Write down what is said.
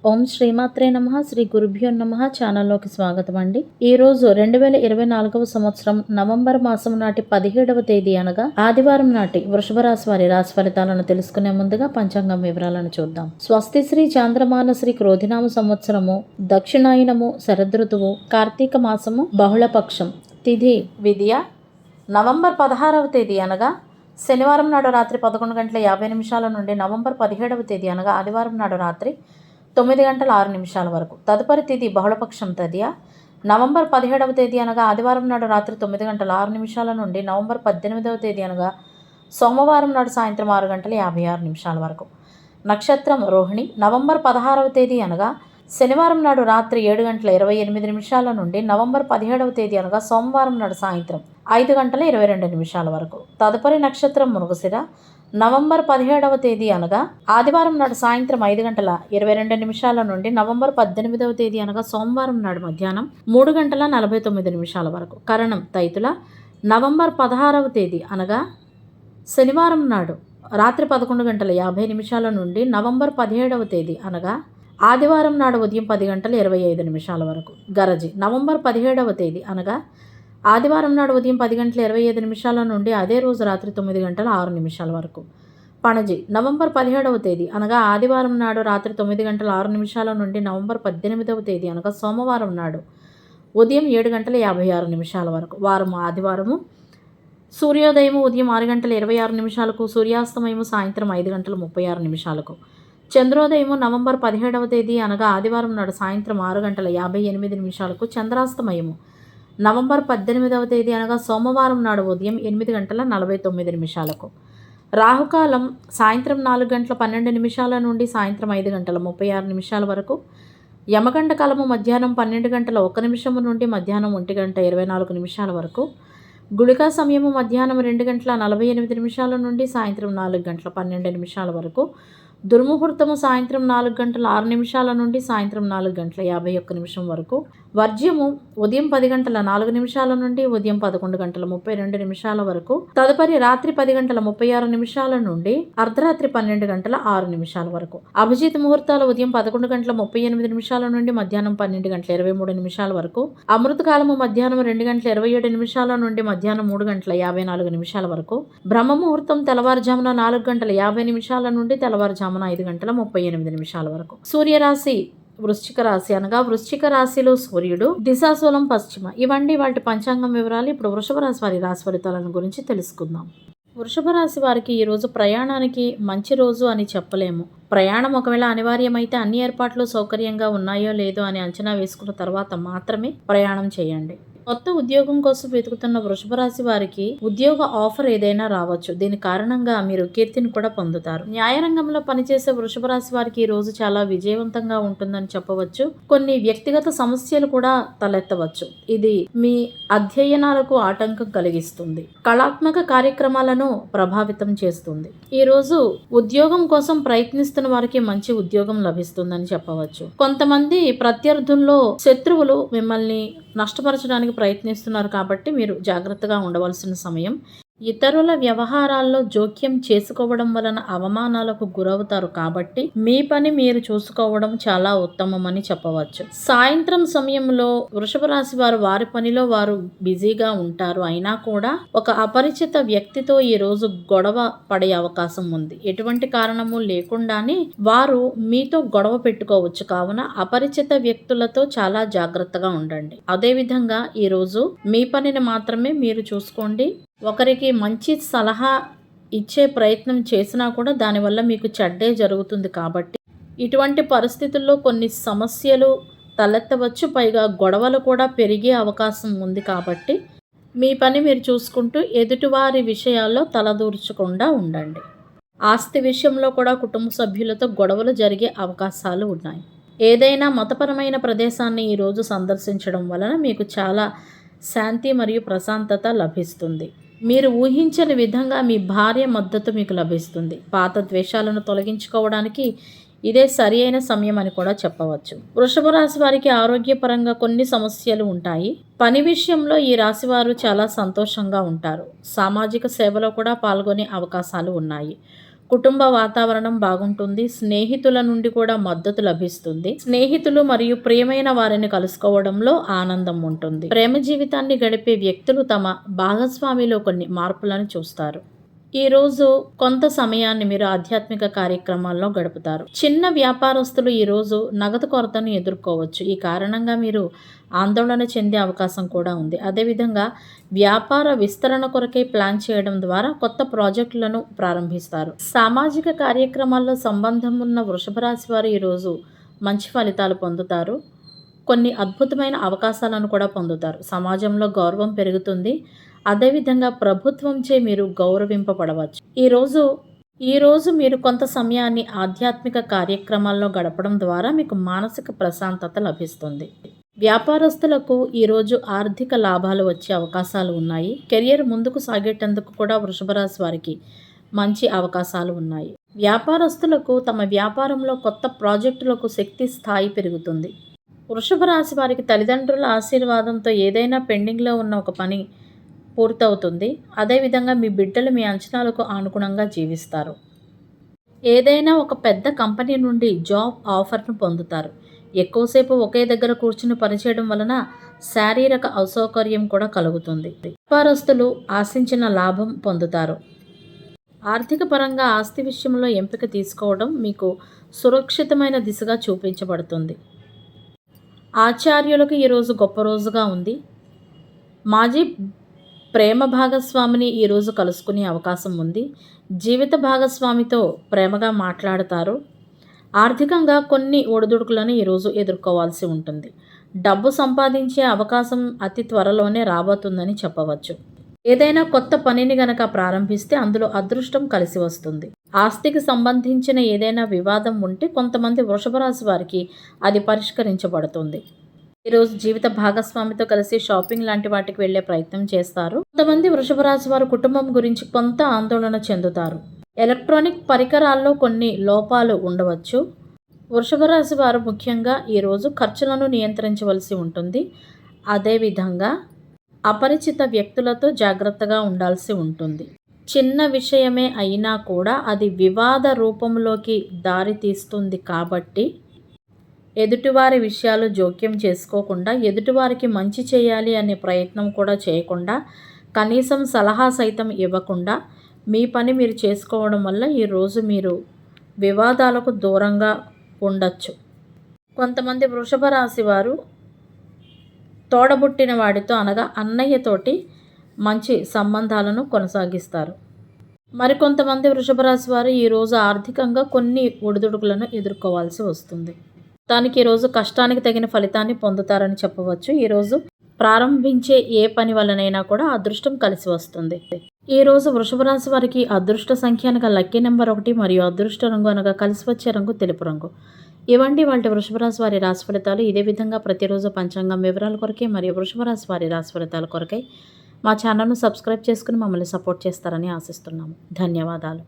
ఓం శ్రీమాత్రే నమః. శ్రీ గురుభ్యో నమః. ఛానల్లోకి స్వాగతం అండి. ఈ రోజు 2024వ సంవత్సరం నవంబర్ మాసం నాటి 17వ తేదీ అనగా ఆదివారం నాటి వృషభ రాశి వారి రాశి ఫలితాలను తెలుసుకునే ముందుగా పంచాంగం వివరాలను చూద్దాం. స్వస్తి శ్రీ చాంద్రమాన శ్రీ క్రోధినామ సంవత్సరము, దక్షిణాయనము, శరదృతువు, కార్తీక మాసము, బహుళపక్షం, తిథి విద్య, నవంబర్ 16వ తేదీ అనగా శనివారం నాడు రాత్రి 11:50 నుండి నవంబర్ 17వ తేదీ అనగా ఆదివారం నాడు రాత్రి 9:06 వరకు. తదుపరి తిథి బహుళపక్షం తదియ. నవంబర్ 17వ తేదీ అనగా ఆదివారం నాడు రాత్రి 9:06 నుండి నవంబర్ 18వ తేదీ అనగా సోమవారం నాడు సాయంత్రం 6:56 వరకు. నక్షత్రం రోహిణి. నవంబర్ 16వ తేదీ అనగా శనివారం నాడు రాత్రి 7:28 నుండి నవంబర్ 17వ తేదీ అనగా సోమవారం నాడు సాయంత్రం 5:22 వరకు. తదుపరి నక్షత్రం మృగశిర. నవంబర్ 17వ తేదీ అనగా ఆదివారం నాడు సాయంత్రం 5:22 నుండి నవంబర్ 18వ తేదీ అనగా సోమవారం నాడు మధ్యాహ్నం 3:49 వరకు. కరణం తైతుల. నవంబర్ 16వ తేదీ అనగా శనివారం నాడు రాత్రి 11:50 నుండి నవంబర్ 17వ తేదీ అనగా ఆదివారం నాడు ఉదయం 10:25 వరకు. గరజి. నవంబర్ 17వ తేదీ అనగా ఆదివారం నాడు ఉదయం 10:25 నుండి అదే రోజు రాత్రి 9:06 వరకు. పణజి. నవంబర్ 17వ తేదీ అనగా ఆదివారం నాడు రాత్రి 9:06 నుండి నవంబర్ 18వ తేదీ అనగా సోమవారం నాడు ఉదయం 7:56 వరకు. వారము ఆదివారము. సూర్యోదయము ఉదయం 6:26, సూర్యాస్తమయము సాయంత్రం 5:36. చంద్రోదయము నవంబర్ 17వ తేదీ అనగా ఆదివారం నాడు సాయంత్రం 6:58. చంద్రాస్తమయము నవంబర్ 18వ తేదీ అనగా సోమవారం నాడు ఉదయం 8:49. రాహుకాలం సాయంత్రం 4:12 నుండి సాయంత్రం 5:36 వరకు. యమగండ కాలము మధ్యాహ్నం 12:01 నుండి మధ్యాహ్నం 1:24 వరకు. గుళికా సమయము మధ్యాహ్నం 2:48 నుండి సాయంత్రం 4:12 వరకు. దుర్ముహూర్తము సాయంత్రం 4:06 నుండి సాయంత్రం 4:51 వరకు. వర్జ్యము ఉదయం 10:04 నుండి ఉదయం 11:32 వరకు. తదుపరి రాత్రి 10:36 నుండి అర్ధరాత్రి 12:06 వరకు. అభిజిత్ ముహూర్తాలు ఉదయం 11:38 నుండి మధ్యాహ్నం 12:23 వరకు. అమృతకాలము మధ్యాహ్నం 2:27 నుండి మధ్యాహ్నం 3:54 వరకు. బ్రహ్మ ముహూర్తం తెల్లవారుజామున 4:50 నుండి తెల్లవారుజామున 5:38 వరకు. సూర్యరాశి వృశ్చిక రాశి అనగా వృశ్చిక రాశిలో సూర్యుడు, దిశాశూలం పశ్చిమ. ఇవండి వాటి పంచాంగం వివరాలు. ఇప్పుడు వృషభ రాశి వారి రాశి ఫలితాలను గురించి తెలుసుకుందాం. వృషభ రాశి వారికి ఈరోజు ప్రయాణానికి మంచి రోజు అని చెప్పలేము. ప్రయాణం ఒకవేళ అనివార్యమైతే అన్ని ఏర్పాట్లు సౌకర్యంగా ఉన్నాయో లేదో అని అంచనా వేసుకున్న తర్వాత మాత్రమే ప్రయాణం చేయండి. కొత్త ఉద్యోగం కోసం వెతుకుతున్న వృషభ రాశి వారికి ఉద్యోగ ఆఫర్ ఏదైనా రావచ్చు. దీని కారణంగా మీరు కీర్తిని కూడా పొందుతారు. న్యాయరంగంలో పనిచేసే వృషభ రాశి వారికి ఈ రోజు చాలా విజయవంతంగా ఉంటుందని చెప్పవచ్చు. కొన్ని వ్యక్తిగత సమస్యలు కూడా తలెత్తవచ్చు. ఇది మీ అధ్యయనాలకు ఆటంకం కలిగిస్తుంది. కళాత్మక కార్యక్రమాలను ప్రభావితం చేస్తుంది. ఈ రోజు ఉద్యోగం కోసం ప్రయత్నిస్తున్న వారికి మంచి ఉద్యోగం లభిస్తుందని చెప్పవచ్చు. కొంతమంది ప్రత్యర్థుల్లో శత్రువులు మిమ్మల్ని నష్టపరచడానికి ప్రయత్నిస్తున్నారు కాబట్టి మీరు జాగ్రత్తగా ఉండవలసిన సమయం. ఇతరుల వ్యవహారాల్లో జోక్యం చేసుకోవడం వలన అవమానాలకు గురవుతారు కాబట్టి మీ పని మీరు చూసుకోవడం చాలా ఉత్తమమని చెప్పవచ్చు. సాయంత్రం సమయంలో వృషభ రాశి వారు వారి పనిలో వారు బిజీగా ఉంటారు. అయినా కూడా ఒక అపరిచిత వ్యక్తితో ఈ రోజు గొడవ పడే అవకాశం ఉంది. ఎటువంటి కారణము లేకుండానే వారు మీతో గొడవ పెట్టుకోవచ్చు. కావున అపరిచిత వ్యక్తులతో చాలా జాగ్రత్తగా ఉండండి. అదేవిధంగా ఈరోజు మీ పనిని మాత్రమే మీరు చూసుకోండి. ఒకరికి మంచి సలహా ఇచ్చే ప్రయత్నం చేసినా కూడా దానివల్ల మీకు చెడ్డే జరుగుతుంది కాబట్టి ఇటువంటి పరిస్థితుల్లో కొన్ని సమస్యలు తలెత్తవచ్చు. పైగా గొడవలు కూడా పెరిగే అవకాశం ఉంది కాబట్టి మీ పని మీరు చూసుకుంటూ ఎదుటివారి విషయాల్లో తలదూర్చకుండా ఉండండి. ఆస్తి విషయంలో కూడా కుటుంబ సభ్యులతో గొడవలు జరిగే అవకాశాలు ఉన్నాయి. ఏదైనా మతపరమైన ప్రదేశాన్ని ఈరోజు సందర్శించడం వలన మీకు చాలా శాంతి మరియు ప్రశాంతత లభిస్తుంది. మీరు ఊహించని విధంగా మీ భార్య మద్దతు మీకు లభిస్తుంది. పాత ద్వేషాలను తొలగించుకోవడానికి ఇదే సరి అయిన సమయం అని కూడా చెప్పవచ్చు. వృషభ రాశి వారికి ఆరోగ్యపరంగా కొన్ని సమస్యలు ఉంటాయి. పని విషయంలో ఈ రాశి వారు చాలా సంతోషంగా ఉంటారు. సామాజిక సేవలో కూడా పాల్గొనే అవకాశాలు ఉన్నాయి. కుటుంబ వాతావరణం బాగుంటుంది. స్నేహితుల నుండి కూడా మద్దతు లభిస్తుంది. స్నేహితులు మరియు ప్రియమైన వారిని కలుసుకోవడంలో ఆనందం ఉంటుంది. ప్రేమ జీవితాన్ని గడిపే వ్యక్తులు తమ భాగస్వామిలో కొన్ని మార్పులను చూస్తారు. ఈరోజు కొంత సమయాన్ని మీరు ఆధ్యాత్మిక కార్యక్రమాల్లో గడుపుతారు. చిన్న వ్యాపారస్తులు ఈరోజు నగదు కొరతను ఎదుర్కోవచ్చు. ఈ కారణంగా మీరు ఆందోళన చెందే అవకాశం కూడా ఉంది. అదేవిధంగా వ్యాపార విస్తరణ కొరకై ప్లాన్ చేయడం ద్వారా కొత్త ప్రాజెక్టులను ప్రారంభిస్తారు. సామాజిక కార్యక్రమాల్లో సంబంధం ఉన్న వృషభ రాశి వారు ఈరోజు మంచి ఫలితాలు పొందుతారు. కొన్ని అద్భుతమైన అవకాశాలను కూడా పొందుతారు. సమాజంలో గౌరవం పెరుగుతుంది. అదేవిధంగా ప్రభుత్వంచే మీరు గౌరవింపబడవచ్చు. ఈరోజు మీరు కొంత సమయాన్ని ఆధ్యాత్మిక కార్యక్రమాల్లో గడపడం ద్వారా మీకు మానసిక ప్రశాంతత లభిస్తుంది. వ్యాపారస్తులకు ఈరోజు ఆర్థిక లాభాలు వచ్చే అవకాశాలు ఉన్నాయి. కెరియర్ ముందుకు సాగేటందుకు కూడా వృషభ రాశి వారికి మంచి అవకాశాలు ఉన్నాయి. వ్యాపారస్తులకు తమ వ్యాపారంలో కొత్త ప్రాజెక్టులకు శక్తి స్థాయి పెరుగుతుంది. వృషభ రాశి వారికి తల్లిదండ్రుల ఆశీర్వాదంతో ఏదైనా పెండింగ్లో ఉన్న ఒక పని పూర్తవుతుంది. అదేవిధంగా మీ బిడ్డలు మీ అంచనాలకు అనుగుణంగా జీవిస్తారు. ఏదైనా ఒక పెద్ద కంపెనీ నుండి జాబ్ ఆఫర్ను పొందుతారు. ఎక్కువసేపు ఒకే దగ్గర కూర్చుని పనిచేయడం వలన శారీరక అసౌకర్యం కూడా కలుగుతుంది. వ్యాపారస్తులు ఆశించిన లాభం పొందుతారు. ఆర్థిక పరంగా ఆస్తి విషయంలో ఎంపిక తీసుకోవడం మీకు సురక్షితమైన దిశగా చూపించబడుతుంది. ఆచార్యులకు ఈరోజు గొప్ప రోజుగా ఉంది. మాజీ ప్రేమ భాగస్వామిని ఈరోజు కలుసుకునే అవకాశం ఉంది. జీవిత భాగస్వామితో ప్రేమగా మాట్లాడతారు. ఆర్థికంగా కొన్ని ఒడిదుడుకులను ఈరోజు ఎదుర్కోవాల్సి ఉంటుంది. డబ్బు సంపాదించే అవకాశం అతి త్వరలోనే రాబోతుందని చెప్పవచ్చు. ఏదైనా కొత్త పనిని గనక ప్రారంభిస్తే అందులో అదృష్టం కలిసి వస్తుంది. ఆస్తికి సంబంధించిన ఏదైనా వివాదం ఉంటే కొంతమంది వృషభ రాశి వారికి అది పరిష్కరించబడుతుంది. ఈరోజు జీవిత భాగస్వామితో కలిసి షాపింగ్ లాంటి వాటికి వెళ్ళే ప్రయత్నం చేస్తారు. కొంతమంది వృషభ రాశి వారు కుటుంబం గురించి కొంత ఆందోళన చెందుతారు. ఎలక్ట్రానిక్ పరికరాల్లో కొన్ని లోపాలు ఉండవచ్చు. వృషభ రాశి వారు ముఖ్యంగా ఈరోజు ఖర్చులను నియంత్రించవలసి ఉంటుంది. అదేవిధంగా అపరిచిత వ్యక్తులతో జాగ్రత్తగా ఉండాల్సి ఉంటుంది. చిన్న విషయమే అయినా కూడా అది వివాద రూపంలోకి దారి తీస్తుంది. కాబట్టి ఎదుటివారి విషయాలు జోక్యం చేసుకోకుండా, ఎదుటివారికి మంచి చేయాలి అనే ప్రయత్నం కూడా చేయకుండా, కనీసం సలహా సైతం ఇవ్వకుండా మీ పని మీరు చేసుకోవడం వల్ల ఈరోజు మీరు వివాదాలకు దూరంగా ఉండొచ్చు. కొంతమంది వృషభ రాశి వారు తోడబుట్టిన వాడితో అనగా అన్నయ్యతోటి మంచి సంబంధాలను కొనసాగిస్తారు. మరికొంతమంది వృషభ రాశి వారు ఈరోజు ఆర్థికంగా కొన్ని ఒడిదుడుకులను ఎదుర్కోవాల్సి వస్తుంది. దానికి ఈరోజు కష్టానికి తగిన ఫలితాన్ని పొందుతారని చెప్పవచ్చు. ఈరోజు ప్రారంభించే ఏ పని వలనైనా కూడా అదృష్టం కలిసి వస్తుంది. ఈరోజు వృషభ రాశి వారికి అదృష్ట సంఖ్య అనగా లక్కీ నెంబర్ 1 మరియు అదృష్ట రంగు అనగా కలిసి వచ్చే రంగు తెలుపు రంగు. ఇవండి వాళ్ళ వృషభ రాశి వారి రాశి ఫలితాలు. ఇదే విధంగా ప్రతిరోజు పంచాంగం వివరాల కొరకే మరియు వృషభ రాశి వారి రాశి ఫలితాల కొరకై మా ఛానల్ను సబ్స్క్రైబ్ చేసుకుని మమ్మల్ని సపోర్ట్ చేస్తారని ఆశిస్తున్నాము. ధన్యవాదాలు.